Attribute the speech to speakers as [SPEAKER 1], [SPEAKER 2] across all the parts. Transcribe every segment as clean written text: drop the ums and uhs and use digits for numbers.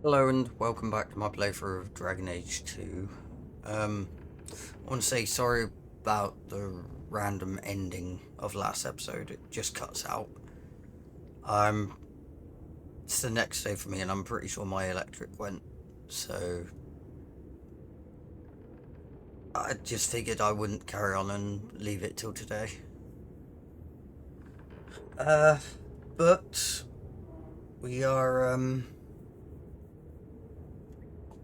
[SPEAKER 1] Hello and welcome back to my playthrough of Dragon Age 2. I want to say sorry about the random ending of last episode. It just cuts out. It's the next day for me and I'm pretty sure my electric went, so I just figured I wouldn't carry on and leave it till today. But we are,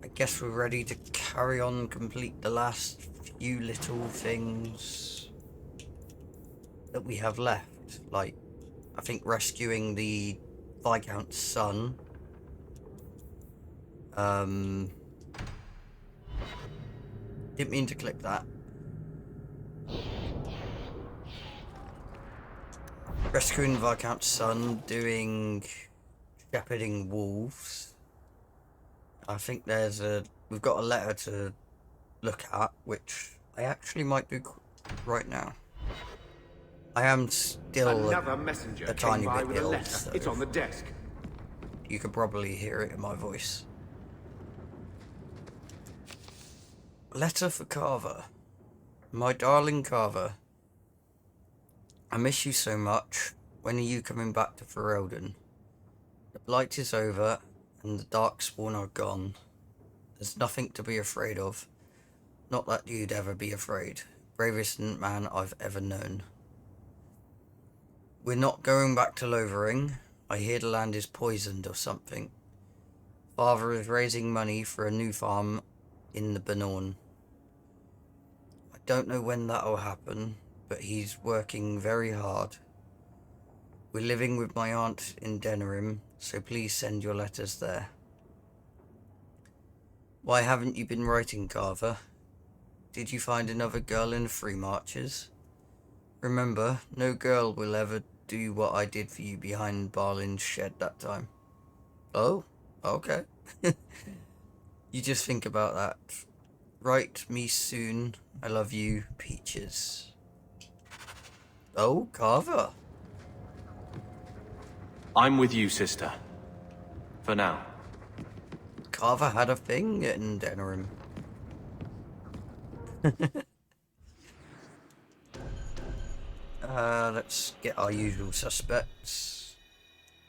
[SPEAKER 1] I guess we're ready to carry on and complete the last few little things that we have left. Like, I think rescuing the Viscount's son. Didn't mean to click that. Rescuing the Viscount's son, doing shepherding wolves. I think we've got a letter to look at, which I actually might do right now. I am still
[SPEAKER 2] Another messenger
[SPEAKER 1] a tiny
[SPEAKER 2] came by
[SPEAKER 1] bit
[SPEAKER 2] with a
[SPEAKER 1] ill,
[SPEAKER 2] letter.
[SPEAKER 1] so
[SPEAKER 2] It's on the desk.
[SPEAKER 1] you could probably hear it in my voice. Letter for Carver. My darling Carver, I miss you so much. When are you coming back to Ferelden? The blight is over, and the darkspawn are gone. There's nothing to be afraid of. Not that you'd ever be afraid. Bravest man I've ever known. We're not going back to Lovering. I hear the land is poisoned or something. Father is raising money for a new farm in the Benorn. I don't know when that'll happen, but he's working very hard. We're living with my aunt in Denerim, so please send your letters there. Why haven't you been writing, Carver? Did you find another girl in the Free Marches? Remember, no girl will ever do what I did for you behind Barlin's shed that time. Oh, okay. You just think about that. Write me soon. I love you, Peaches. Oh, Carver.
[SPEAKER 3] I'm with you, sister. For now.
[SPEAKER 1] Carver had a thing in Denerim. Let's get our usual suspects.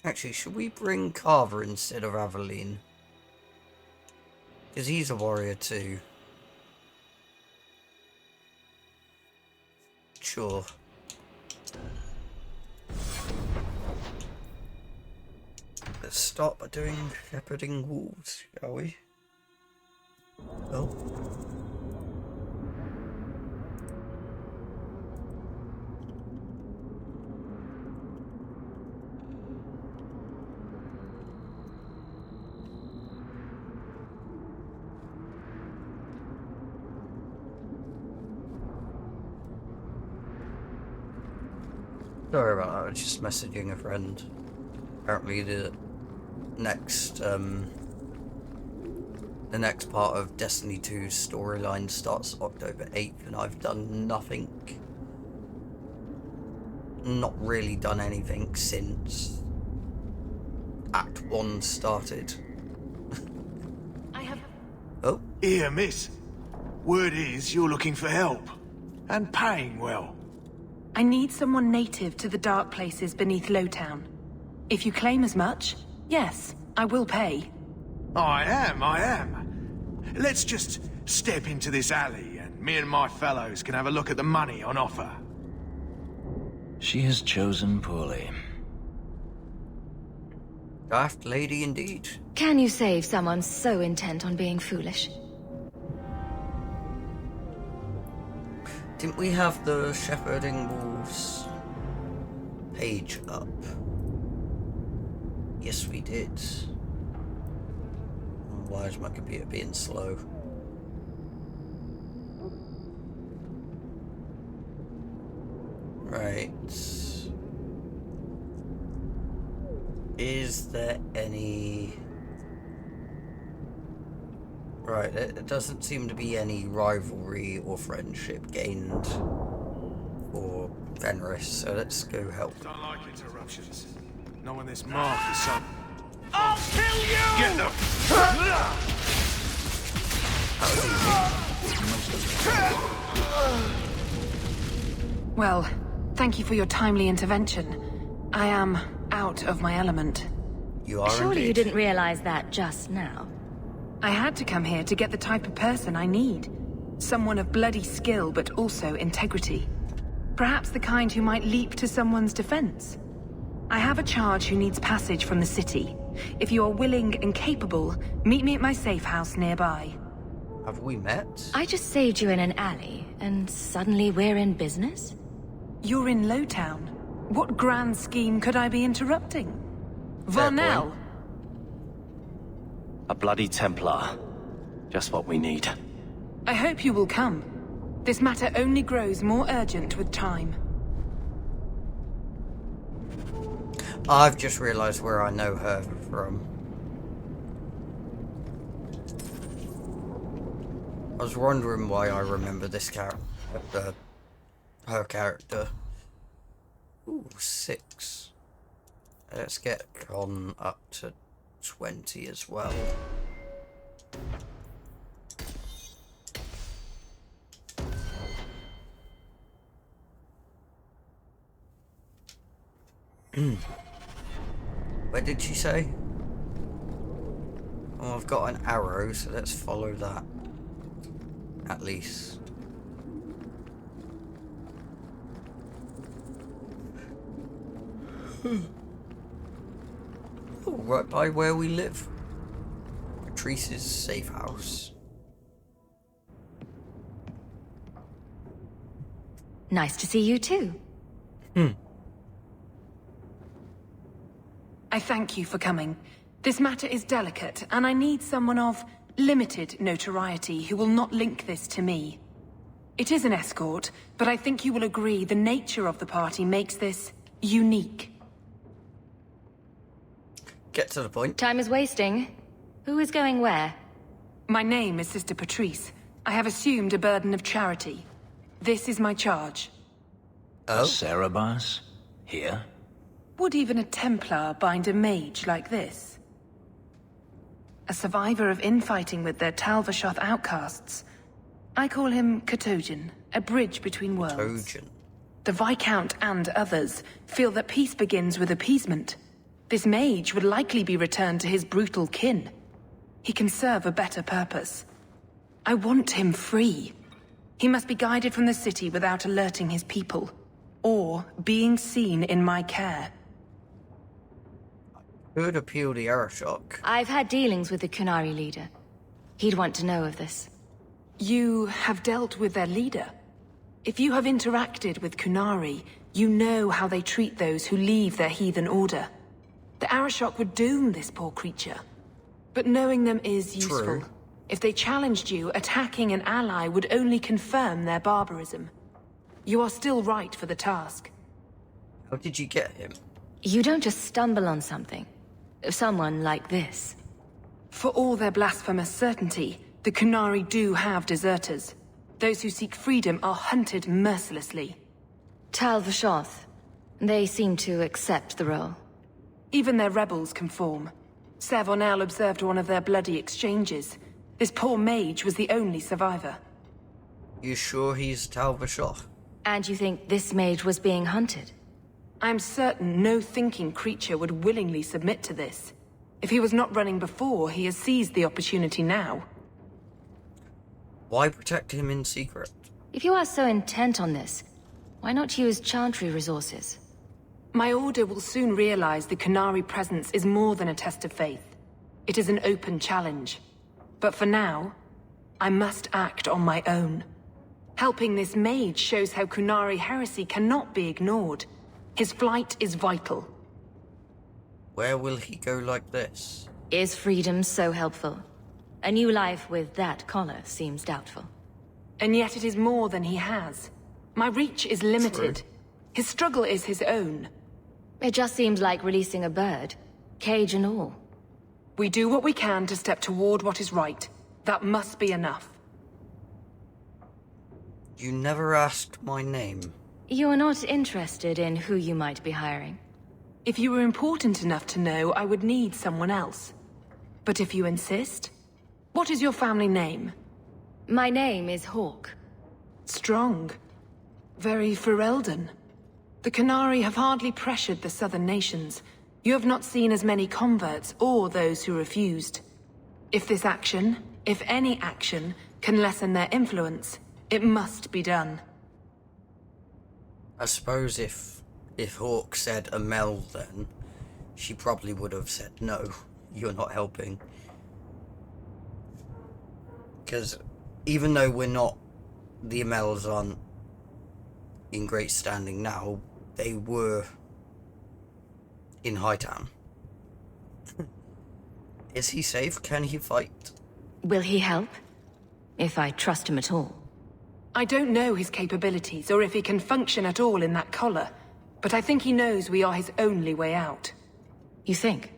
[SPEAKER 1] Actually, should we bring Carver instead of Aveline? Because he's a warrior too. Sure. Let's start by doing shepherding wolves, shall we? Oh. Sorry about that, I was just messaging a friend. Apparently the next part of Destiny 2's storyline starts October 8th and I've done nothing. Not really done anything since Act 1 started. Oh?
[SPEAKER 4] Here, miss. Word is you're looking for help. And paying well.
[SPEAKER 5] I need someone native to the dark places beneath Lowtown. If you claim as much, yes, I will pay.
[SPEAKER 4] I am. Let's just step into this alley and me and my fellows can have a look at the money on offer.
[SPEAKER 6] She has chosen poorly.
[SPEAKER 1] Daft lady indeed.
[SPEAKER 7] Can you save someone so intent on being foolish?
[SPEAKER 1] Didn't we have the shepherding wolves page up? Yes, we did. Why is my computer being slow? Right. Is there any... Right, there doesn't seem to be any rivalry or friendship gained for Fenris, so let's go help.
[SPEAKER 4] Don't like interruptions. Knowing this mark is so...
[SPEAKER 2] I'll kill you!
[SPEAKER 4] get them!
[SPEAKER 5] Well, thank you for your timely intervention. I am out of my element.
[SPEAKER 1] You are
[SPEAKER 7] Surely
[SPEAKER 1] indeed.
[SPEAKER 7] you didn't realize that just now.
[SPEAKER 5] I had to come here to get the type of person I need. Someone of bloody skill, but also integrity. Perhaps the kind who might leap to someone's defense. I have a charge who needs passage from the city. If you are willing and capable, meet me at my safe house nearby.
[SPEAKER 1] Have we met?
[SPEAKER 7] I just saved you in an alley, and suddenly we're in business?
[SPEAKER 5] You're in Lowtown. What grand scheme could I be interrupting?
[SPEAKER 1] Fair
[SPEAKER 5] Varnell!
[SPEAKER 1] point.
[SPEAKER 3] A bloody Templar. Just what we need.
[SPEAKER 5] I hope you will come. This matter only grows more urgent with time.
[SPEAKER 1] I've just realised where I know her from. I was wondering why I remember this character. Her character. Ooh, 6. Let's get Con up to 20 as well. Where did she say? Oh, I've got an arrow, so let's follow that. At least. Oh, right by where we live. Patrice's safe house.
[SPEAKER 7] Nice to see you too.
[SPEAKER 5] I thank you for coming. This matter is delicate, and I need someone of limited notoriety who will not link this to me. It is an escort, but I think you will agree the nature of the party makes this unique.
[SPEAKER 1] Get to the point.
[SPEAKER 7] Time is wasting. Who is going where?
[SPEAKER 5] My name is Sister Patrice. I have assumed a burden of charity. This is my charge.
[SPEAKER 1] Oh,
[SPEAKER 6] Cerebas? Here?
[SPEAKER 5] Would even a Templar bind a mage like this? A survivor of infighting with their Talvashoth outcasts. I call him Katojan, a bridge between worlds.
[SPEAKER 1] Trojan.
[SPEAKER 5] The Viscount and others feel that peace begins with appeasement. This mage would likely be returned to his brutal kin. He can serve a better purpose. I want him free. He must be guided from the city without alerting his people, or being seen in my care.
[SPEAKER 1] Could appeal the Arashok.
[SPEAKER 7] I've had dealings with the Kunari leader. He'd want to know of this.
[SPEAKER 5] You have dealt with their leader. If you have interacted with Kunari, you know how they treat those who leave their heathen order. The Arashok would doom this poor creature. But knowing them is useful.
[SPEAKER 1] True.
[SPEAKER 5] If they challenged you, attacking an ally would only confirm their barbarism. You are still right for the task.
[SPEAKER 1] How did you get him?
[SPEAKER 7] You don't just stumble on something. Someone like this.
[SPEAKER 5] For all their blasphemous certainty, the Kunari do have deserters. Those who seek freedom are hunted mercilessly.
[SPEAKER 7] Talvashoth. They seem to accept the role.
[SPEAKER 5] Even their rebels conform. Savonel observed one of their bloody exchanges. This poor mage was the only survivor.
[SPEAKER 1] You sure he's Talvashoth?
[SPEAKER 7] And you think this mage was being hunted?
[SPEAKER 5] I'm certain no thinking creature would willingly submit to this. If he was not running before, he has seized the opportunity now.
[SPEAKER 1] Why protect him in secret?
[SPEAKER 7] If you are so intent on this, why not use Chantry resources?
[SPEAKER 5] My order will soon realize the Kunari presence is more than a test of faith. It is an open challenge. But for now, I must act on my own. Helping this mage shows how Kunari heresy cannot be ignored. His flight is vital.
[SPEAKER 1] Where will he go like this?
[SPEAKER 7] Is freedom so helpful? A new life with that collar seems doubtful.
[SPEAKER 5] And yet it is more than he has. My reach is limited.
[SPEAKER 1] True.
[SPEAKER 5] His struggle is his own.
[SPEAKER 7] It just seems like releasing a bird, cage and all.
[SPEAKER 5] We do what we can to step toward what is right. That must be enough.
[SPEAKER 1] You never asked my name.
[SPEAKER 7] You are not interested in who you might be hiring.
[SPEAKER 5] If you were important enough to know, I would need someone else. But if you insist, what is your family name?
[SPEAKER 7] My name is Hawk.
[SPEAKER 5] Strong. Very Ferelden. The Qunari have hardly pressured the southern nations. You have not seen as many converts or those who refused. If this action, if any action, can lessen their influence, it must be done.
[SPEAKER 1] I suppose if Hawk said Amel then, she probably would have said no, you're not helping. Because even though the Amels aren't in great standing now, they were in Hightown. Is he safe? Can he fight?
[SPEAKER 7] Will he help? If I trust him at all.
[SPEAKER 5] I don't know his capabilities, or if he can function at all in that collar, but I think he knows we are his only way out.
[SPEAKER 7] You think?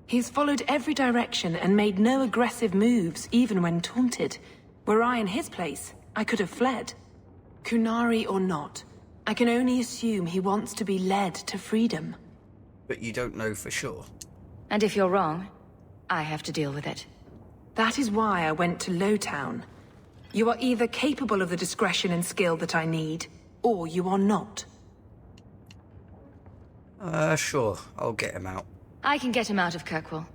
[SPEAKER 5] He's followed every direction and made no aggressive moves, even when taunted. Were I in his place, I could have fled. Qunari or not, I can only assume he wants to be led to freedom.
[SPEAKER 1] But you don't know for sure.
[SPEAKER 7] And if you're wrong, I have to deal with it.
[SPEAKER 5] That is why I went to Lowtown. You are either capable of the discretion and skill that I need, or you are not.
[SPEAKER 1] Sure, I'll get him out.
[SPEAKER 7] I can get him out of Kirkwall.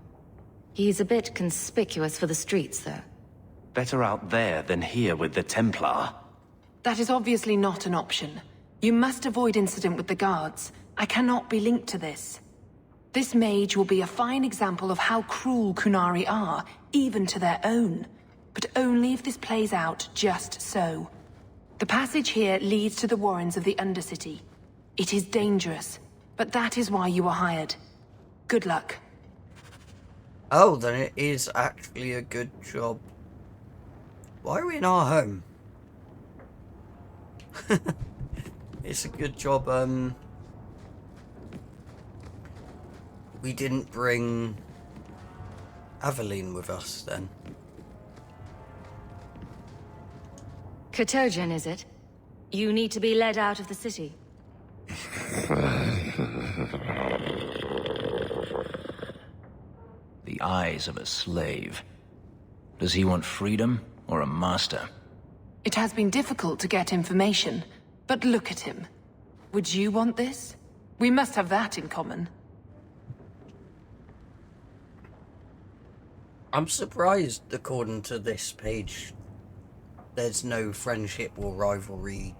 [SPEAKER 7] He's a bit conspicuous for the streets, though.
[SPEAKER 3] Better out there than here with the Templar.
[SPEAKER 5] That is obviously not an option. You must avoid incident with the guards. I cannot be linked to this. This mage will be a fine example of how cruel Qunari are, even to their own. But only if this plays out just so. The passage here leads to the warrens of the Undercity. It is dangerous, but that is why you were hired. Good luck.
[SPEAKER 1] Oh, then it is actually a good job. Why are we in our home? It's a good job, we didn't bring Aveline with us, then.
[SPEAKER 7] Katojan, is it? You need to be led out of the city.
[SPEAKER 6] The eyes of a slave. Does he want freedom or a master?
[SPEAKER 5] It has been difficult to get information, but look at him. Would you want this? We must have that in common.
[SPEAKER 1] I'm surprised, according to this page, there's no friendship or rivalry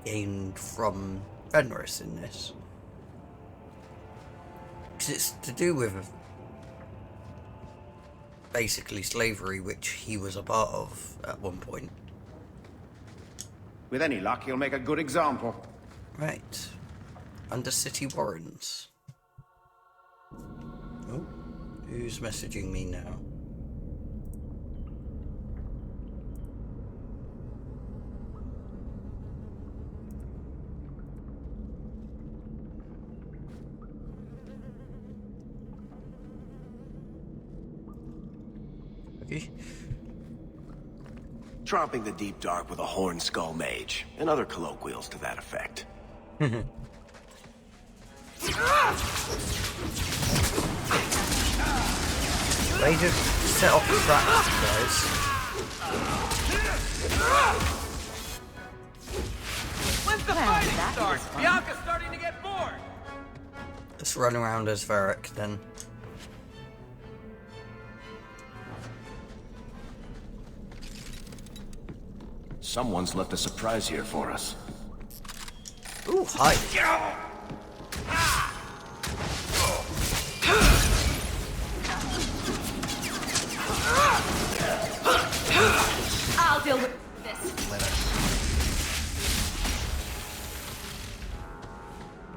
[SPEAKER 1] gained from Fenris in this. Because it's to do with basically slavery, which he was a part of at one point.
[SPEAKER 2] With any luck, he'll make a good example.
[SPEAKER 1] Right. Undercity Warrens. Oh, who's messaging me now? Okay.
[SPEAKER 8] Tromping the deep dark with a horn skull mage, and other colloquials to that effect.
[SPEAKER 1] They just set off the traps,
[SPEAKER 9] When's the fighting start? Bianca's starting to get bored.
[SPEAKER 1] guys. Let's run around as Varric then.
[SPEAKER 8] Someone's left a surprise here for us.
[SPEAKER 1] Ooh, hi.
[SPEAKER 7] I'll deal with this.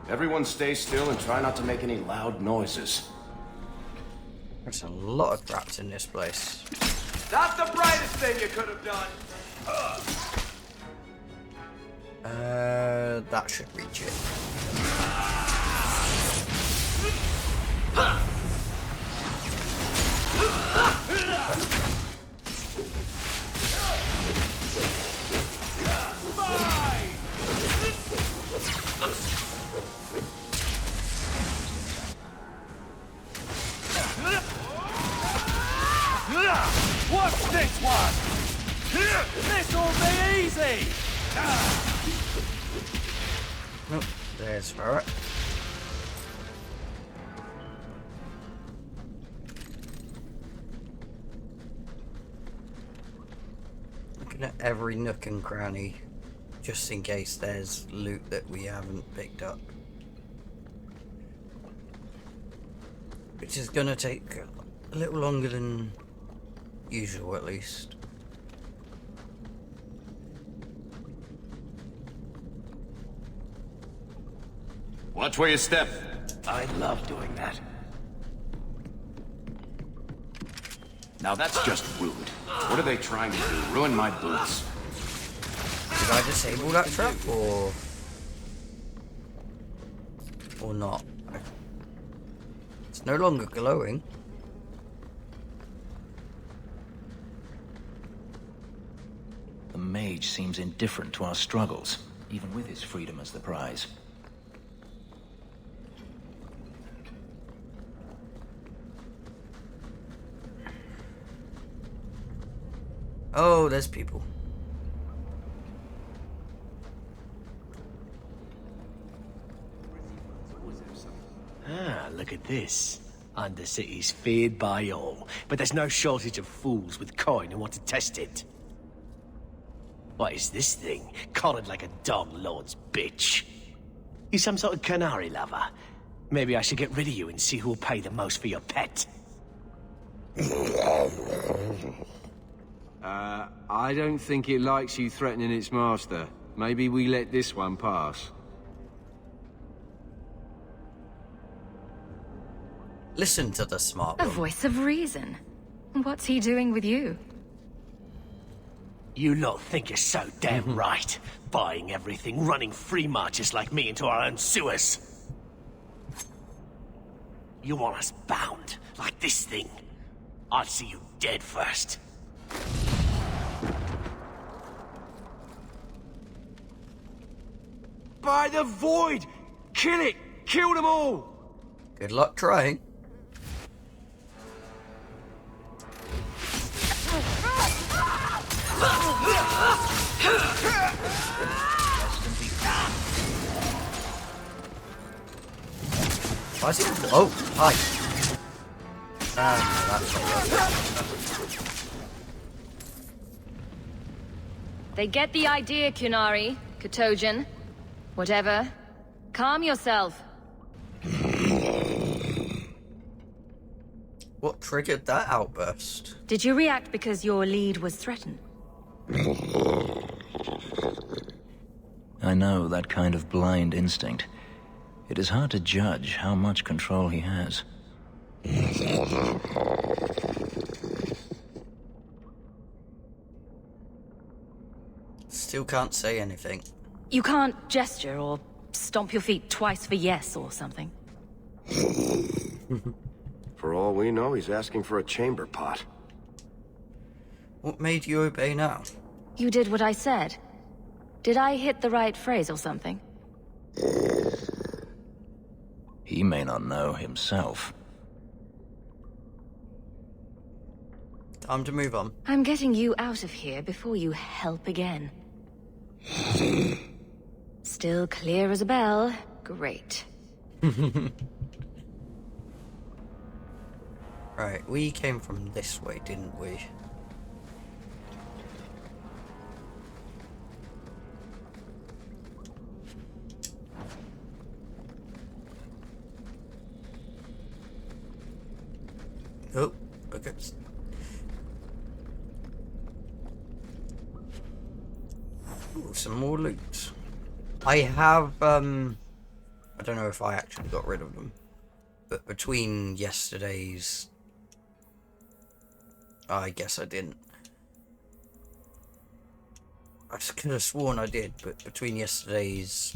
[SPEAKER 8] Everyone stay still and try not to make any loud noises.
[SPEAKER 1] There's a lot of traps in this place.
[SPEAKER 9] Not the brightest thing you could have done.
[SPEAKER 1] That should reach it.
[SPEAKER 9] Watch this one! This'll be easy!
[SPEAKER 1] Nope, there's Ferret. Looking at every nook and cranny, just in case there's loot that we haven't picked up. Which is gonna take a little longer than usual, at least.
[SPEAKER 8] Watch where you step. I love doing that. Now that's just rude. What are they trying to do? Ruin my boots?
[SPEAKER 1] Did I disable that trap, or not? It's no longer glowing.
[SPEAKER 6] The mage seems indifferent to our struggles, even with his freedom as the prize.
[SPEAKER 1] Oh, there's people.
[SPEAKER 10] Ah, look at this. Undercity's feared by all, but there's no shortage of fools with coin who want to test it. What is this thing? Collared like a dog lord's bitch. You some sort of canary lover? Maybe I should get rid of you and see who'll pay the most for your pet.
[SPEAKER 11] I don't think it likes you threatening its master. Maybe we let this one pass.
[SPEAKER 1] Listen to the smart
[SPEAKER 7] A
[SPEAKER 1] one.
[SPEAKER 7] voice of reason. What's he doing with you?
[SPEAKER 10] You lot think you're so damn right. Buying everything, running free marches like me into our own sewers. You want us bound, like this thing? I'll see you dead first.
[SPEAKER 11] By the void! Kill it! Kill them all!
[SPEAKER 1] Good luck trying. Why is it? Oh, hi. No, that's not right.
[SPEAKER 7] They get the idea, Kunari, Katojan. Whatever. Calm yourself.
[SPEAKER 1] What triggered that outburst?
[SPEAKER 7] Did you react because your lead was threatened?
[SPEAKER 6] I know that kind of blind instinct. It is hard to judge how much control he has.
[SPEAKER 1] Still can't say anything.
[SPEAKER 7] You can't gesture or stomp your feet twice for yes or something.
[SPEAKER 8] For all we know, he's asking for a chamber pot.
[SPEAKER 1] What made you obey now?
[SPEAKER 7] You did what I said. Did I hit the right phrase or something?
[SPEAKER 6] He may not know himself.
[SPEAKER 1] Time to move on.
[SPEAKER 7] I'm getting you out of here before you help again. Still clear as a bell. Great.
[SPEAKER 1] Right, we came from this way, didn't we? Oh, okay. Ooh, some more loot. I have, I don't know if I actually got rid of them, but between yesterday's, I guess I didn't. I just could have sworn I did, but between yesterday's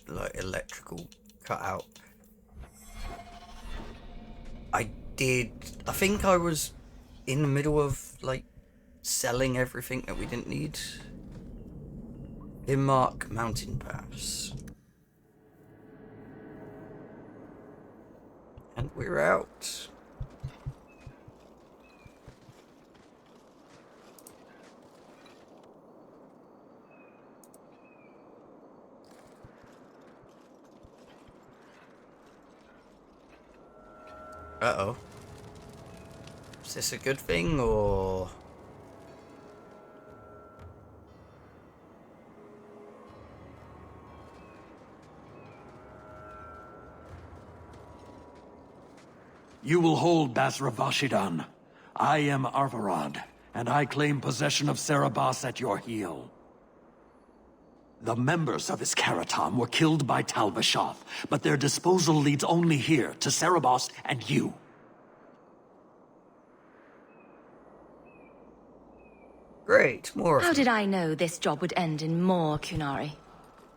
[SPEAKER 1] like electrical cutout, I think I was in the middle of like selling everything that we didn't need. Immark Mountain Pass. And we're out. Uh-oh. Is this a good thing, or...?
[SPEAKER 12] You will hold Basra Vashidan. I am Arvarad, and I claim possession of Serabas at your heel. The members of Iskaratam were killed by Tal Bashath, but their disposal leads only here, to Serabas and you.
[SPEAKER 1] Great, more of
[SPEAKER 7] How
[SPEAKER 1] them.
[SPEAKER 7] did I know this job would end in more Kunari?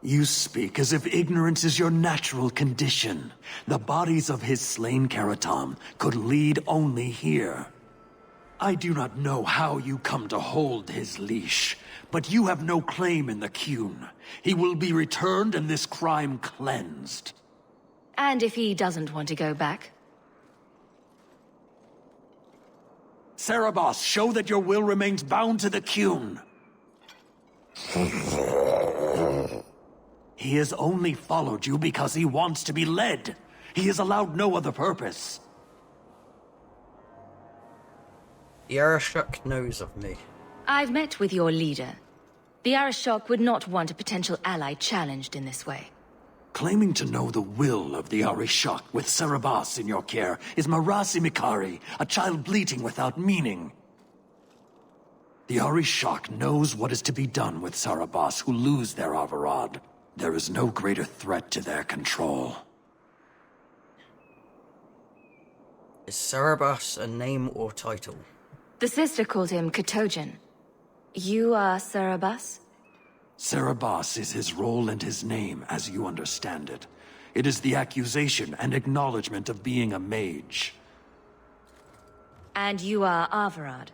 [SPEAKER 12] You speak as if ignorance is your natural condition. The bodies of his slain Karatam could lead only here. I do not know how you come to hold his leash, but you have no claim in the Qun. He will be returned and this crime cleansed.
[SPEAKER 7] And if he doesn't want to go back?
[SPEAKER 12] Serabas, show that your will remains bound to the Qun. He has only followed you because he wants to be led. He is allowed no other purpose.
[SPEAKER 1] The Arashok knows of me.
[SPEAKER 7] I've met with your leader. The Arashok would not want a potential ally challenged in this way.
[SPEAKER 12] Claiming to know the will of the Arishok with Serabas in your care is Marasi Mikari, a child bleating without meaning. The Arishok knows what is to be done with Serabas who lose their Avarad. There is no greater threat to their control.
[SPEAKER 1] Is Serabas a name or title?
[SPEAKER 7] The sister called him Katojan. You are Serabas?
[SPEAKER 12] Serabas is his role and his name, as you understand it. It is the accusation and acknowledgement of being a mage.
[SPEAKER 7] And you are Avarad?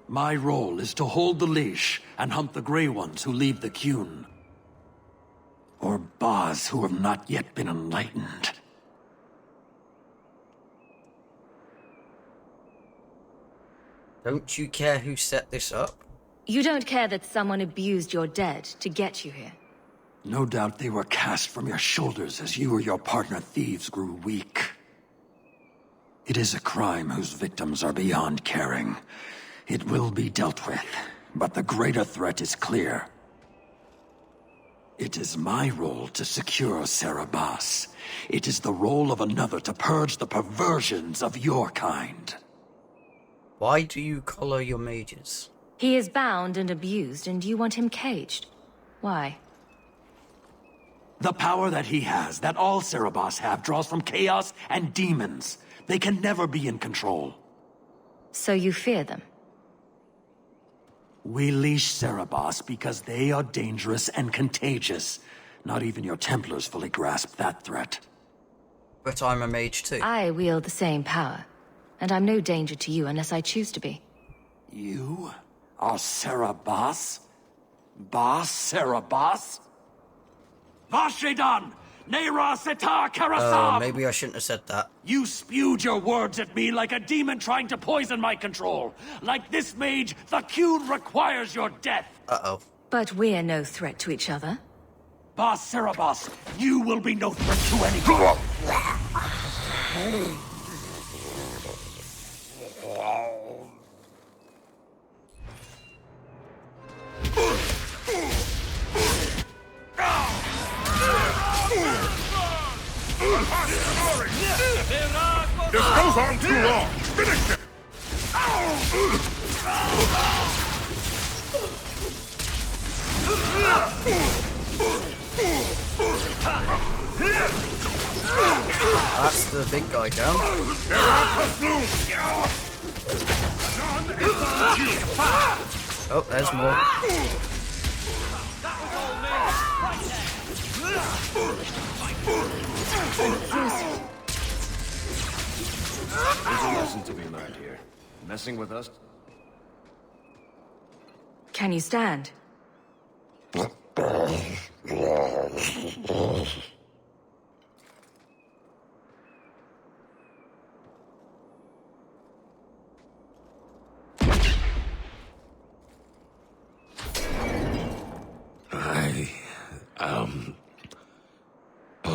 [SPEAKER 12] My role is to hold the leash and hunt the Grey Ones who leave the Qun. Or Baz who have not yet been enlightened.
[SPEAKER 1] Don't you care who set this up?
[SPEAKER 7] You don't care that someone abused your dead to get you here?
[SPEAKER 12] No doubt they were cast from your shoulders as you or your partner thieves grew weak. It is a crime whose victims are beyond caring. It will be dealt with, but the greater threat is clear. It is my role to secure Serabas. It is the role of another to purge the perversions of your kind.
[SPEAKER 1] Why do you collar your mages?
[SPEAKER 7] He is bound and abused, and you want him caged. Why?
[SPEAKER 12] The power that he has, that all Serabas have, draws from chaos and demons. They can never be in control.
[SPEAKER 7] So you fear them?
[SPEAKER 12] We leash Serabas because they are dangerous and contagious. Not even your Templars fully grasp that threat.
[SPEAKER 1] But I'm a mage too.
[SPEAKER 7] I wield the same power, and I'm no danger to you unless I choose to be.
[SPEAKER 12] You are Serabas? Bas Serabas? Vashidan! Neira Setar Karasam!
[SPEAKER 1] Maybe I shouldn't have said that.
[SPEAKER 12] You spewed your words at me like a demon trying to poison my control. Like this mage, the Qun requires your death.
[SPEAKER 1] Uh-oh.
[SPEAKER 7] But we're no threat to each other.
[SPEAKER 12] Bas Serabas, you will be no threat to anyone.
[SPEAKER 13] This goes on too long! Finish it!
[SPEAKER 1] That's the big guy down. Oh, there's more.
[SPEAKER 8] There's a lesson to be learned here. Messing with us?
[SPEAKER 7] Can you stand?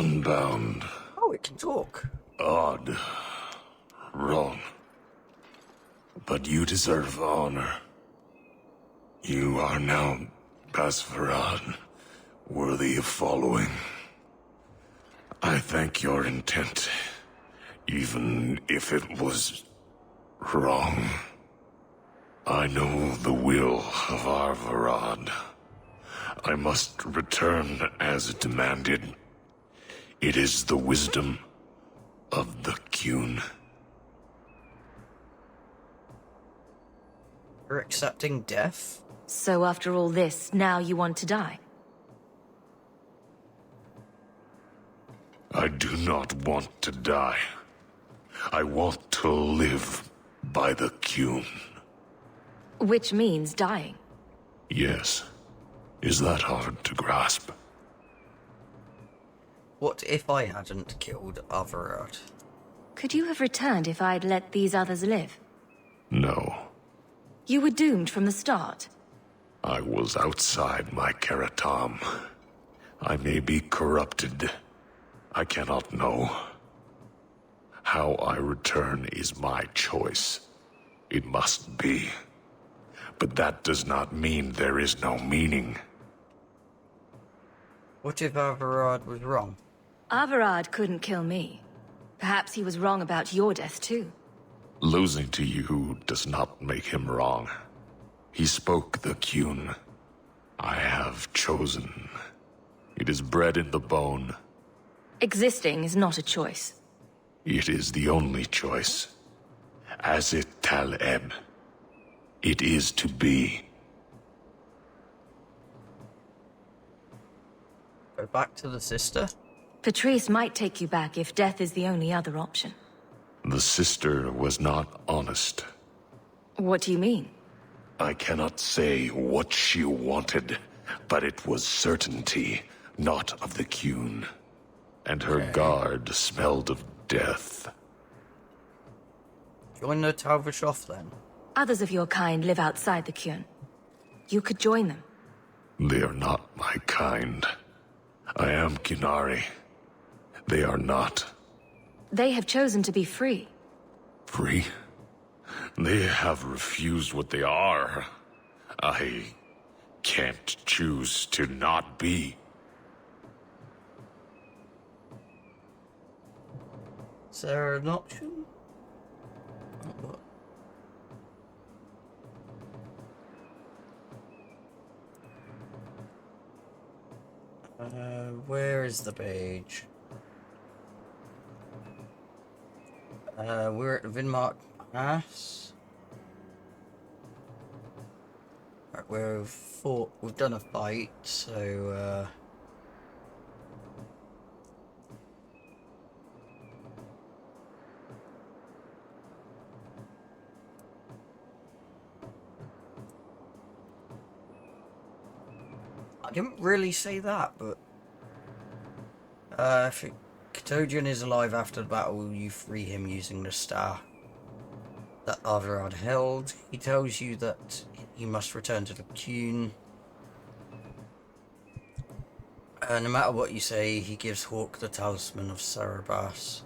[SPEAKER 13] Unbound.
[SPEAKER 1] Oh, it can talk.
[SPEAKER 13] Odd. Wrong. But you deserve honor. You are now Basfarad, worthy of following. I thank your intent, even if it was wrong. I know the will of Arvarad. I must return as demanded. It is the wisdom of the Qun.
[SPEAKER 1] You're accepting death?
[SPEAKER 7] So after all this, now you want to die?
[SPEAKER 13] I do not want to die. I want to live by the Qun.
[SPEAKER 7] Which means dying.
[SPEAKER 13] Yes. Is that hard to grasp?
[SPEAKER 1] What if I hadn't killed Averard?
[SPEAKER 7] Could you have returned if I'd let these others live?
[SPEAKER 13] No.
[SPEAKER 7] You were doomed from the start.
[SPEAKER 13] I was outside my Keratam. I may be corrupted. I cannot know. How I return is my choice. It must be. But that does not mean there is no meaning.
[SPEAKER 1] What if Averard was wrong?
[SPEAKER 7] Averard couldn't kill me. Perhaps he was wrong about your death too.
[SPEAKER 13] Losing to you does not make him wrong. He spoke the Qun. I have chosen. It is bred in the bone.
[SPEAKER 7] Existing is not a choice.
[SPEAKER 13] It is the only choice. As it Taleb. It is to be.
[SPEAKER 1] Go back to the sister?
[SPEAKER 7] Patrice might take you back if death is the only other option.
[SPEAKER 13] The sister was not honest.
[SPEAKER 7] What do you mean?
[SPEAKER 13] I cannot say what she wanted, but it was certainty, not of the Qun. And her guard smelled of death.
[SPEAKER 1] Join the Talvishoff then.
[SPEAKER 7] Others of your kind live outside the Qun. You could join them.
[SPEAKER 13] They are not my kind. I am Qunari. They are not.
[SPEAKER 7] They have chosen to be free.
[SPEAKER 13] Free? They have refused what they are. I can't choose to not be.
[SPEAKER 1] Is there an option? Where is the page? We're at Vinmark Pass. Right, we've done a fight, so I didn't really say that, but if Katodian is alive after the battle, you free him using the star that Averard held. He tells you that he must return to the Qun. No matter what you say, he gives Hawk the talisman of Sarabas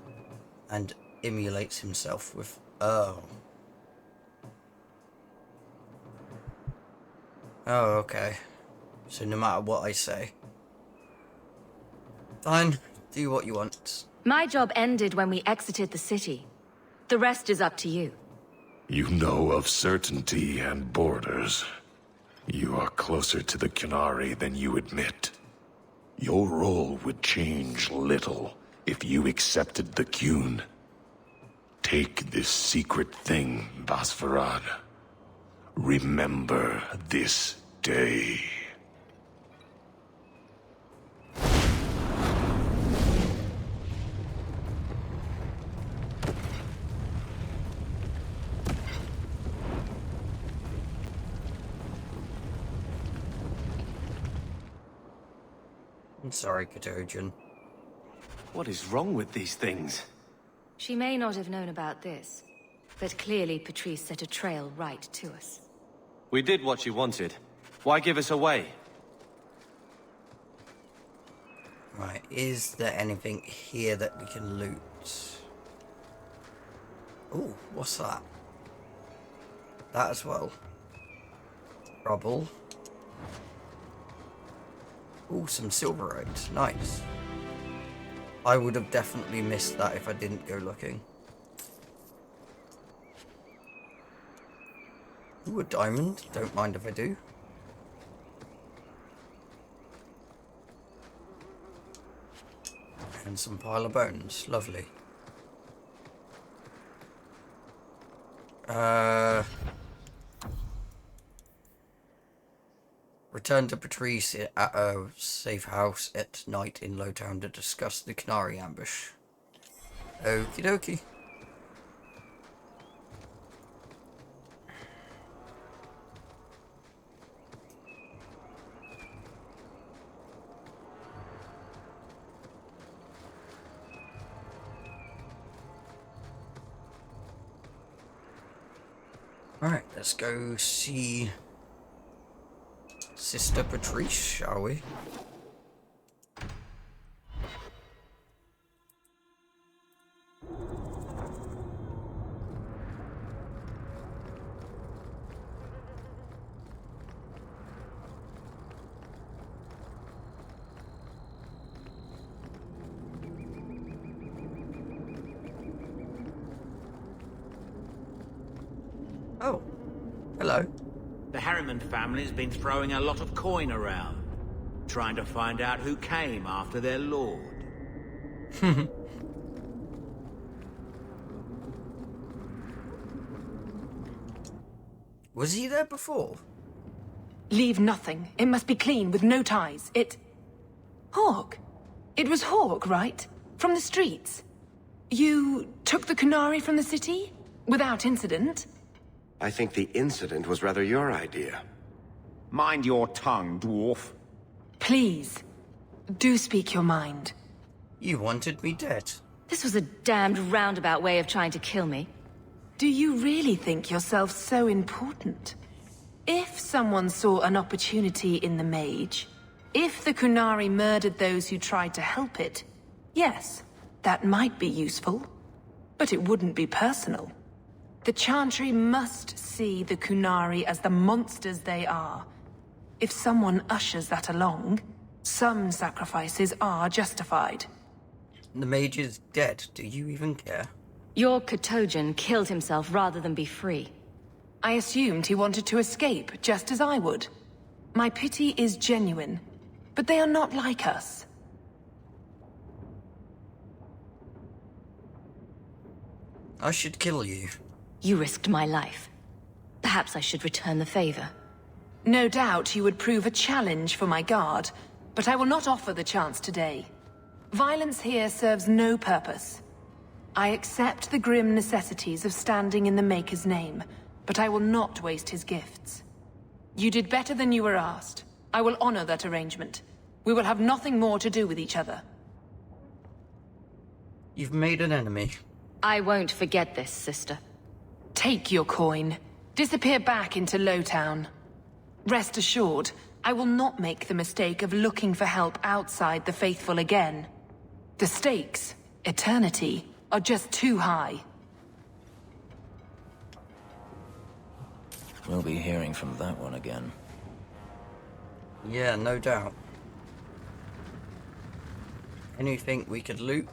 [SPEAKER 1] and emulates himself with... Oh, okay. So no matter what I say. Fine, do what you want.
[SPEAKER 7] My job ended when we exited the city. The rest is up to you.
[SPEAKER 13] You know of certainty and borders. You are closer to the Qunari than you admit. Your role would change little if you accepted the Qun. Take this secret thing, Basfarad. Remember this day.
[SPEAKER 1] I'm sorry, Katodian.
[SPEAKER 10] What is wrong with these things?
[SPEAKER 7] She may not have known about this, but clearly Patrice set a trail right to us.
[SPEAKER 3] We did what you wanted. Why give us away?
[SPEAKER 1] Right, is there anything here that we can loot? Ooh, what's that? That as well. Rubble. Ooh, some silverite. Nice. I would have definitely missed that if I didn't go looking. Ooh, a diamond. Don't mind if I do. And some pile of bones. Lovely. Return to Patrice at a safe house at night in Lowtown to discuss the Canary ambush. Okie dokie. Alright, let's go see Sister Patrice, shall we? Oh, hello.
[SPEAKER 14] The Harriman family's been throwing a lot of coin around, trying to find out who came after their lord.
[SPEAKER 1] Was he there before?
[SPEAKER 5] Leave nothing. It must be clean, with no ties. Hawk. It was Hawk, right? From the streets. You took the Canary from the city? Without incident?
[SPEAKER 15] I think the incident was rather your idea.
[SPEAKER 2] Mind your tongue, dwarf.
[SPEAKER 5] Please, do speak your mind.
[SPEAKER 1] You wanted me dead.
[SPEAKER 7] This was a damned roundabout way of trying to kill me.
[SPEAKER 5] Do you really think yourself so important? If someone saw an opportunity in the mage, if the Kunari murdered those who tried to help it, yes, that might be useful. But it wouldn't be personal. The Chantry must see the Kunari as the monsters they are. If someone ushers that along, some sacrifices are justified.
[SPEAKER 1] The mage is dead. Do you even care?
[SPEAKER 7] Your Katojan killed himself rather than be free.
[SPEAKER 5] I assumed he wanted to escape, just as I would. My pity is genuine, but they are not like us.
[SPEAKER 1] I should kill you.
[SPEAKER 7] You risked my life. Perhaps I should return the favor.
[SPEAKER 5] No doubt you would prove a challenge for my guard, but I will not offer the chance today. Violence here serves no purpose. I accept the grim necessities of standing in the Maker's name, but I will not waste his gifts. You did better than you were asked. I will honor that arrangement. We will have nothing more to do with each other.
[SPEAKER 1] You've made an enemy.
[SPEAKER 7] I won't forget this, sister.
[SPEAKER 5] Take your coin. Disappear back into Lowtown. Rest assured, I will not make the mistake of looking for help outside the Faithful again. The stakes, eternity, are just too high.
[SPEAKER 6] We'll be hearing from that one again.
[SPEAKER 1] Yeah, no doubt. Anything we could loot?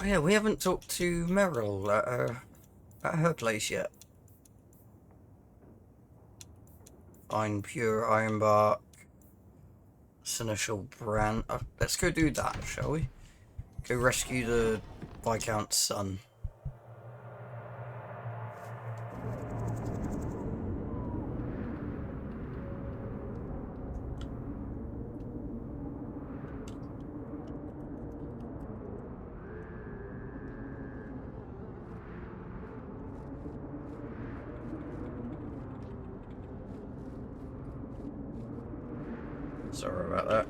[SPEAKER 1] Oh yeah, we haven't talked to Meryl at her place yet. Fine, pure ironbark. Seneschal brand. Let's go do that, shall we? Go rescue the Viscount's son. Sorry about that.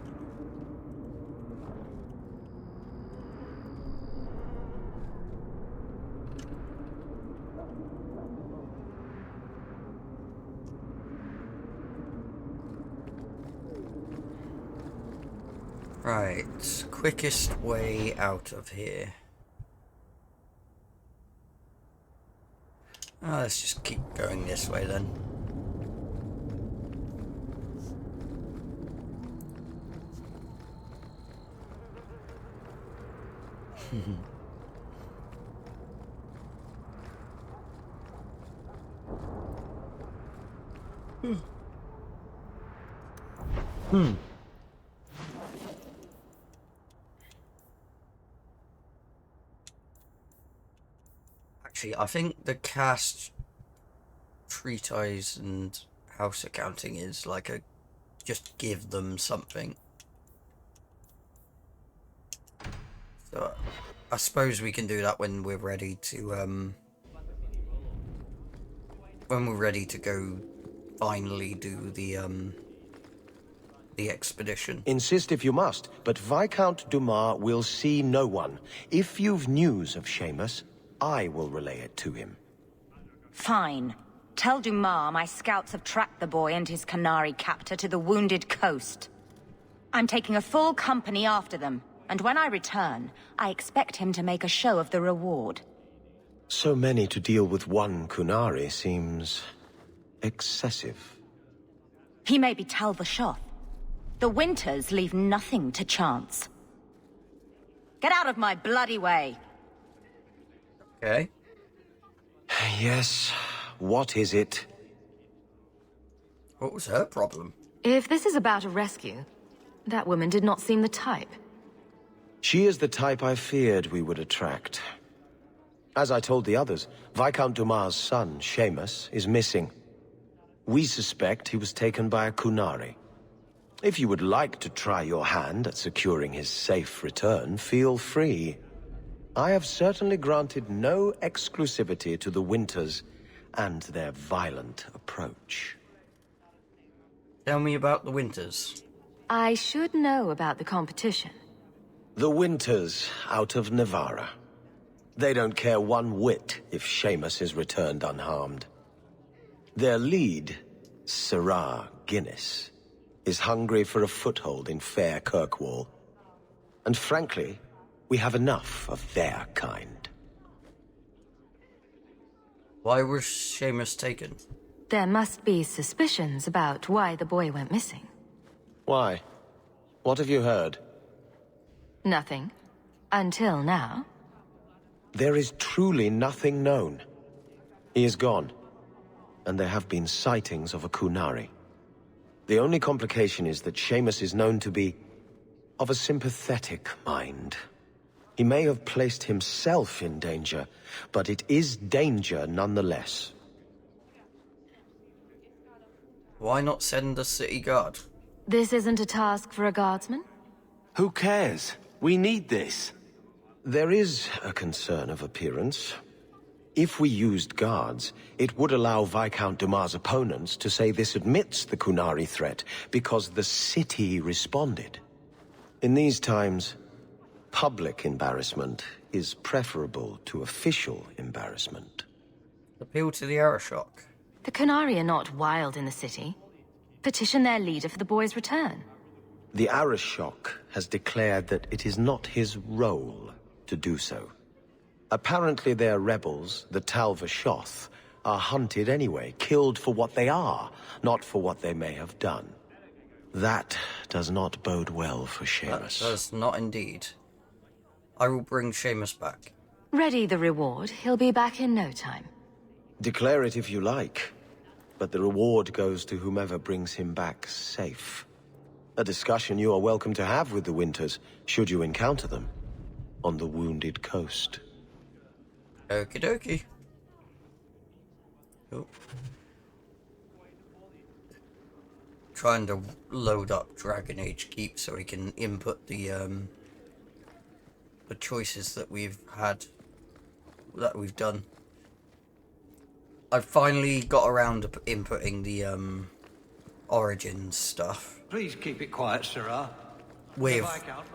[SPEAKER 1] Right, quickest way out of here. Let's just keep going this way then. Actually, I think the cast treatise and house accounting is like a just give them something. So I suppose we can do that when we're ready to go finally do the expedition.
[SPEAKER 16] Insist if you must, but Viscount Dumas will see no one. If you've news of Seamus, I will relay it to him.
[SPEAKER 17] Fine. Tell Dumas my scouts have tracked the boy and his Canary captor to the Wounded Coast. I'm taking a full company after them, and when I return, I expect him to make a show of the reward.
[SPEAKER 16] So many to deal with one Kunari seems excessive.
[SPEAKER 17] He may be Tal-Vashoth. The Winters leave nothing to chance. Get out of my bloody way!
[SPEAKER 1] Okay.
[SPEAKER 16] Yes, what is it?
[SPEAKER 1] What was her problem?
[SPEAKER 5] If this is about a rescue, that woman did not seem the type.
[SPEAKER 16] She is the type I feared we would attract. As I told the others, Viscount Dumas' son, Seamus, is missing. We suspect he was taken by a Kunari. If you would like to try your hand at securing his safe return, feel free. I have certainly granted no exclusivity to the Winters and their violent approach.
[SPEAKER 1] Tell me about the Winters.
[SPEAKER 5] I should know about the competition.
[SPEAKER 16] The Winters out of Navarra. They don't care one whit if Seamus is returned unharmed. Their lead, Sirrah Guinness, is hungry for a foothold in fair Kirkwall. And frankly, we have enough of their kind.
[SPEAKER 1] Why was Seamus taken?
[SPEAKER 5] There must be suspicions about why the boy went missing.
[SPEAKER 16] Why? What have you heard?
[SPEAKER 5] Nothing. Until now.
[SPEAKER 16] There is truly nothing known. He is gone. And there have been sightings of a Kunari. The only complication is that Seamus is known to be of a sympathetic mind. He may have placed himself in danger, but it is danger nonetheless.
[SPEAKER 1] Why not send a city guard?
[SPEAKER 5] This isn't a task for a guardsman?
[SPEAKER 16] Who cares? We need this. There is a concern of appearance. If we used guards, it would allow Viscount Dumas' opponents to say this admits the Kunari threat, because the city responded. In these times, public embarrassment is preferable to official embarrassment.
[SPEAKER 1] Appeal to the Arashok.
[SPEAKER 5] The Kunari are not wild in the city. Petition their leader for the boy's return.
[SPEAKER 16] The Arashok has declared that it is not his role to do so. Apparently their rebels, the Tal-Vashoth, are hunted anyway, killed for what they are, not for what they may have done. That does not bode well for Seamus.
[SPEAKER 1] That does not indeed. I will bring Seamus back.
[SPEAKER 5] Ready the reward, he'll be back in no time.
[SPEAKER 16] Declare it if you like, but the reward goes to whomever brings him back safe. A discussion you are welcome to have with the Winters, should you encounter them, on the Wounded Coast.
[SPEAKER 1] Okie dokie. Oh. Trying to load up Dragon Age Keep so we can input the choices that we've done. I've finally got around to inputting the Origins stuff.
[SPEAKER 18] Please keep it quiet, Sirrah.
[SPEAKER 1] With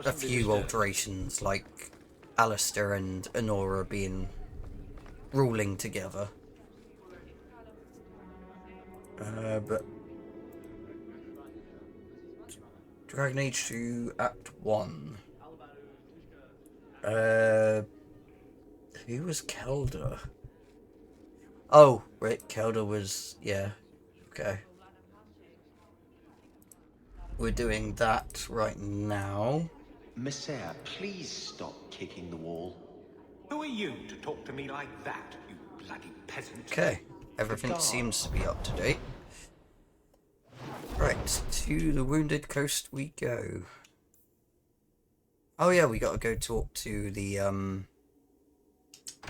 [SPEAKER 1] a few alterations, like Alistair and Honora ruling together. But Dragon Age 2 Act 1. Who was Kelda? Oh, right, Kelda was, yeah, okay. We're doing that right now.
[SPEAKER 2] Messiah, please stop kicking the wall.
[SPEAKER 8] Who are you to talk to me like that, you bloody peasant?
[SPEAKER 1] Okay, everything seems to be up to date. Right, to the Wounded Coast we go. Oh yeah, we gotta go talk to the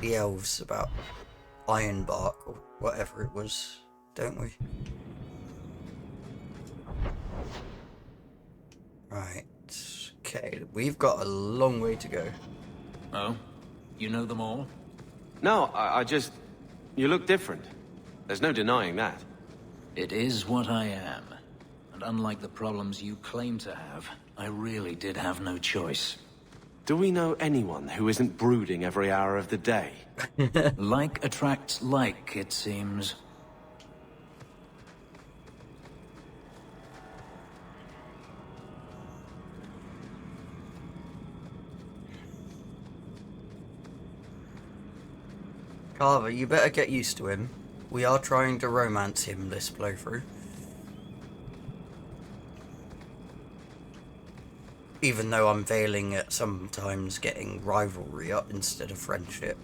[SPEAKER 1] elves about Ironbark, or whatever it was, don't we? Right, okay, we've got a long way to go.
[SPEAKER 6] Oh? You know them all?
[SPEAKER 16] No, I just... You look different. There's no denying that.
[SPEAKER 6] It is what I am. And unlike the problems you claim to have, I really did have no choice.
[SPEAKER 16] Do we know anyone who isn't brooding every hour of the day?
[SPEAKER 6] Like attracts like, it seems.
[SPEAKER 1] Carver, you better get used to him. We are trying to romance him this playthrough. Even though I'm failing at sometimes getting rivalry up instead of friendship.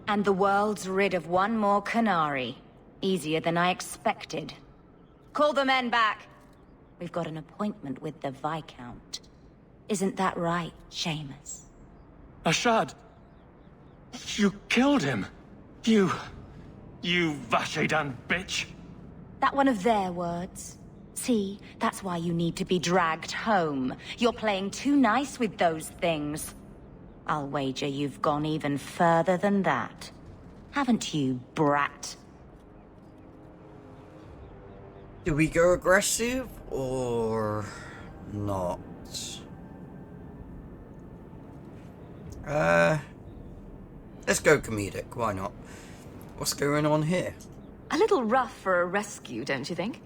[SPEAKER 17] And the world's rid of one more Canary. Easier than I expected. Call the men back. We've got an appointment with the Viscount. Isn't that right, Seamus?
[SPEAKER 19] Ashad! You killed him! You Vashedan bitch!
[SPEAKER 17] That one of their words? See, that's why you need to be dragged home. You're playing too nice with those things. I'll wager you've gone even further than that. Haven't you, brat?
[SPEAKER 1] Do we go aggressive or not? Let's go comedic, why not? What's going on here?
[SPEAKER 5] A little rough for a rescue, don't you think?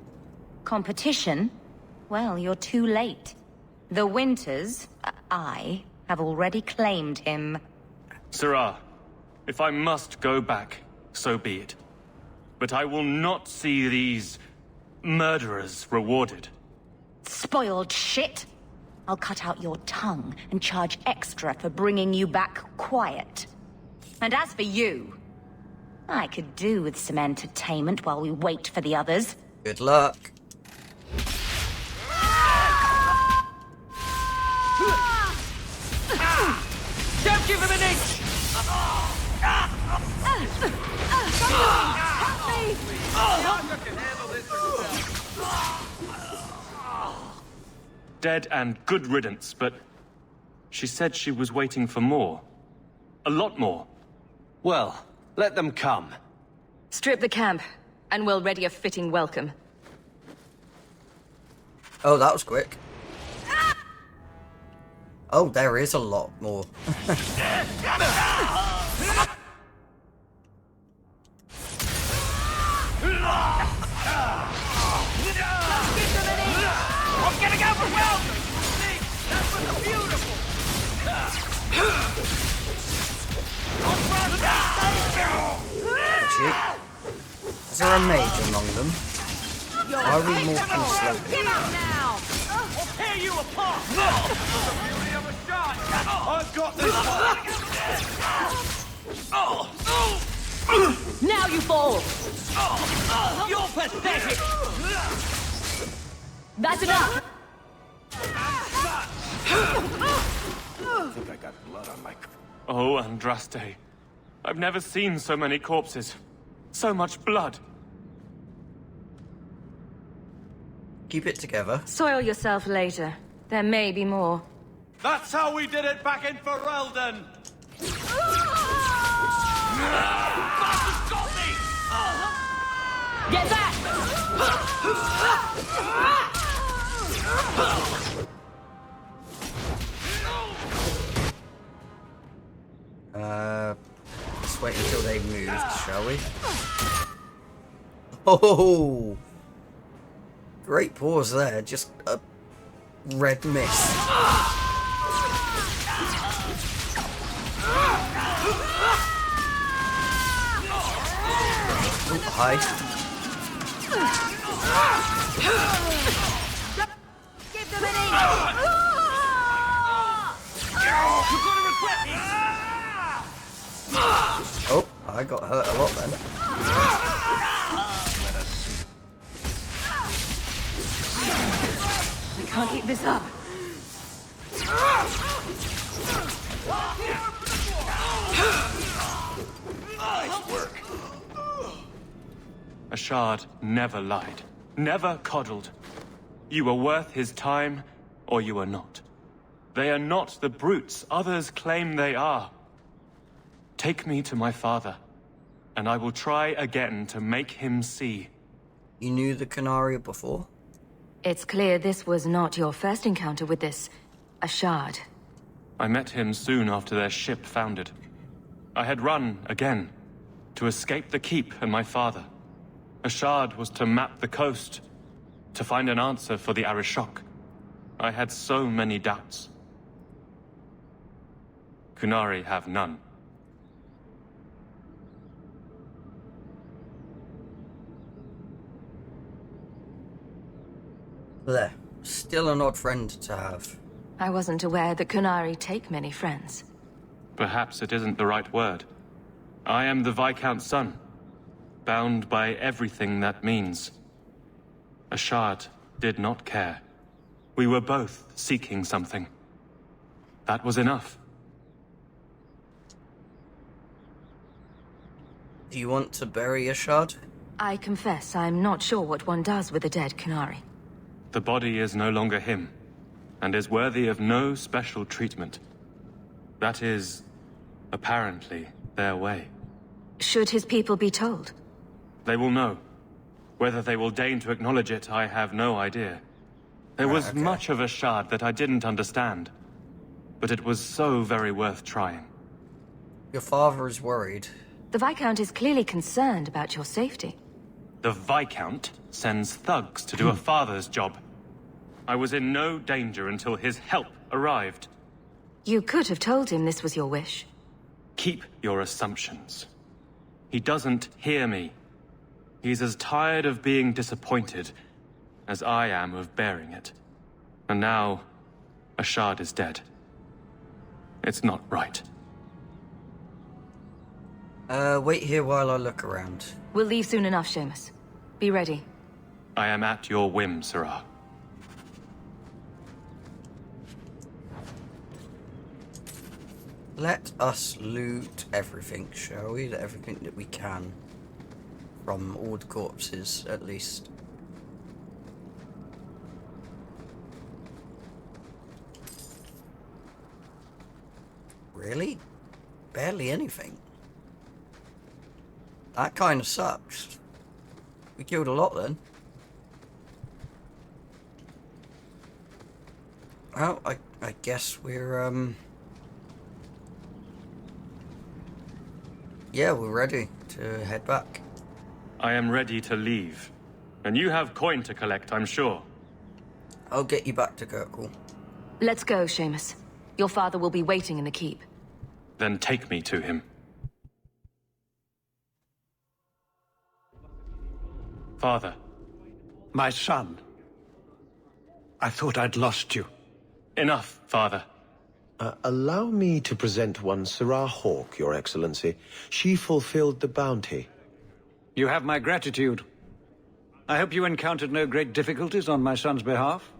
[SPEAKER 17] Competition? Well, you're too late. The Winters, I, have already claimed him.
[SPEAKER 19] Sirrah, if I must go back, so be it. But I will not see these... murderers rewarded.
[SPEAKER 17] Spoiled shit! I'll cut out your tongue and charge extra for bringing you back quiet. And as for you, I could do with some entertainment while we wait for the others.
[SPEAKER 1] Good luck.
[SPEAKER 9] Don't give him an inch! Help me! Bianca can handle this herself.
[SPEAKER 19] Dead and good riddance, but... she said she was waiting for more. A lot more.
[SPEAKER 16] Well, let them come.
[SPEAKER 5] Strip the camp, and we'll ready a fitting welcome.
[SPEAKER 1] Oh, that was quick. Oh, there is a lot more.
[SPEAKER 9] I'm getting overwhelmed! That was beautiful!
[SPEAKER 1] Is there a mage among them? Are we more slow?
[SPEAKER 9] Give up now! I'll tear you apart! The beauty of a shot! I've got this one!
[SPEAKER 5] Now you fall!
[SPEAKER 9] You're pathetic!
[SPEAKER 5] That's enough!
[SPEAKER 16] I think I got blood on my...
[SPEAKER 19] Oh, Andraste. I've never seen so many corpses. So much blood.
[SPEAKER 1] Keep it together.
[SPEAKER 5] Soil yourself later. There may be more.
[SPEAKER 9] That's how we did it back in Ferelden! Bastard's got me!
[SPEAKER 5] Get back!
[SPEAKER 1] Oh! Great pause there, just a red mist. Oh, hi.
[SPEAKER 9] Give them an
[SPEAKER 1] Oh, I got hurt a lot then.
[SPEAKER 5] We can't keep this up.
[SPEAKER 8] Nice work.
[SPEAKER 19] A shard never lied, never coddled. You were worth his time, or you are not. They are not the brutes others claim they are. Take me to my father, and I will try again to make him see.
[SPEAKER 1] You knew the Canaria before?
[SPEAKER 7] It's clear this was not your first encounter with this... a shard.
[SPEAKER 19] I met him soon after their ship foundered. I had run again, to escape the keep and my father. A shard was to map the coast, to find an answer for the Arishok. I had so many doubts. Kunari have none.
[SPEAKER 1] There. Still an odd friend to have.
[SPEAKER 7] I wasn't aware that Kunari take many friends.
[SPEAKER 19] Perhaps it isn't the right word. I am the Viscount's son, bound by everything that means. A shard did not care. We were both seeking something. That was enough.
[SPEAKER 1] Do you want to bury a shard?
[SPEAKER 7] I confess I'm not sure what one does with a dead Kunari.
[SPEAKER 19] The body is no longer him, and is worthy of no special treatment. That is, apparently, their way.
[SPEAKER 7] Should his people be told?
[SPEAKER 19] They will know. Whether they will deign to acknowledge it, I have no idea. There was much of a shard that I didn't understand, but it was so very worth trying.
[SPEAKER 1] Your father is worried.
[SPEAKER 7] The Viscount is clearly concerned about your safety.
[SPEAKER 19] The Viscount sends thugs to do a father's job. I was in no danger until his help arrived.
[SPEAKER 7] You could have told him this was your wish.
[SPEAKER 19] Keep your assumptions. He doesn't hear me. He's as tired of being disappointed as I am of bearing it. And now, a shard is dead. It's not right.
[SPEAKER 1] Wait here while I look around.
[SPEAKER 7] We'll leave soon enough, Seamus. Be ready.
[SPEAKER 19] I am at your whim, Sirrah.
[SPEAKER 1] Let us loot everything, shall we? Everything that we can. From all the corpses, at least. Really? Barely anything. That kind of sucks. We killed a lot then. Well, I guess we're, yeah, we're ready to head back.
[SPEAKER 19] I am ready to leave. And you have coin to collect, I'm sure.
[SPEAKER 1] I'll get you back to Kirkwall.
[SPEAKER 7] Let's go, Seamus. Your father will be waiting in the keep.
[SPEAKER 19] Then take me to him. Father.
[SPEAKER 18] My son. I thought I'd lost you.
[SPEAKER 19] Enough, Father.
[SPEAKER 16] Allow me to present one Sirrah Hawk, Your Excellency. She fulfilled the bounty.
[SPEAKER 18] You have my gratitude. I hope you encountered no great difficulties on my son's behalf?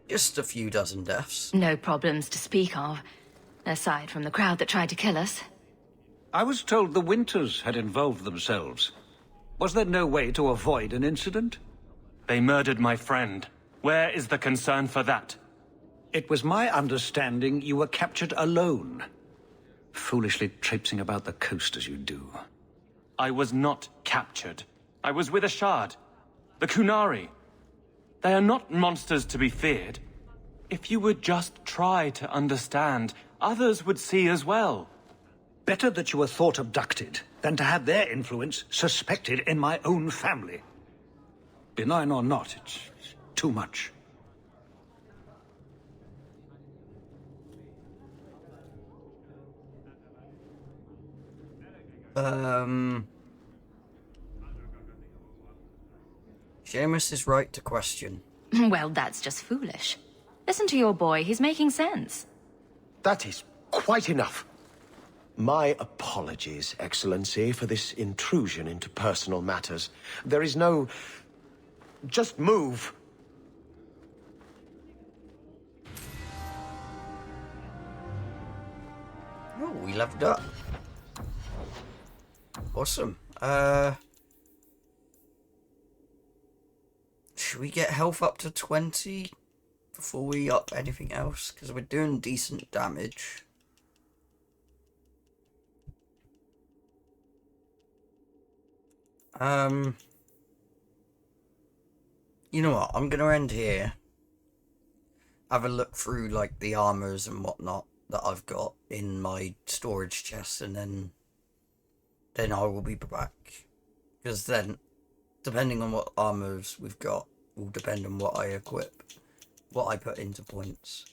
[SPEAKER 1] Just a few dozen deaths.
[SPEAKER 7] No problems to speak of, aside from the crowd that tried to kill us.
[SPEAKER 18] I was told the Winters had involved themselves. Was there no way to avoid an incident?
[SPEAKER 19] They murdered my friend. Where is the concern for that?
[SPEAKER 18] It was my understanding you were captured alone. Foolishly traipsing about the coast as you do.
[SPEAKER 19] I was not captured. I was with a shard. The Kunari. They are not monsters to be feared. If you would just try to understand, others would see as well.
[SPEAKER 18] Better that you were thought abducted than to have their influence suspected in my own family. Benign or not, it's too much.
[SPEAKER 1] Seamus is right to question.
[SPEAKER 7] Well, that's just foolish. Listen to your boy, he's making sense.
[SPEAKER 16] That is quite enough. My apologies, Excellency, for this intrusion into personal matters. There is no... Just move.
[SPEAKER 1] Oh, we leveled up. Awesome. Should we get health up to 20 before we up anything else? Because we're doing decent damage. You know what? I'm going to end here. Have a look through, like, the armors and whatnot that I've got in my storage chest, and then I will be back. Because then, depending on what armors we've got, will depend on what I equip, what I put into points.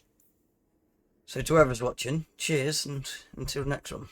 [SPEAKER 1] So to whoever's watching, cheers, and until next one.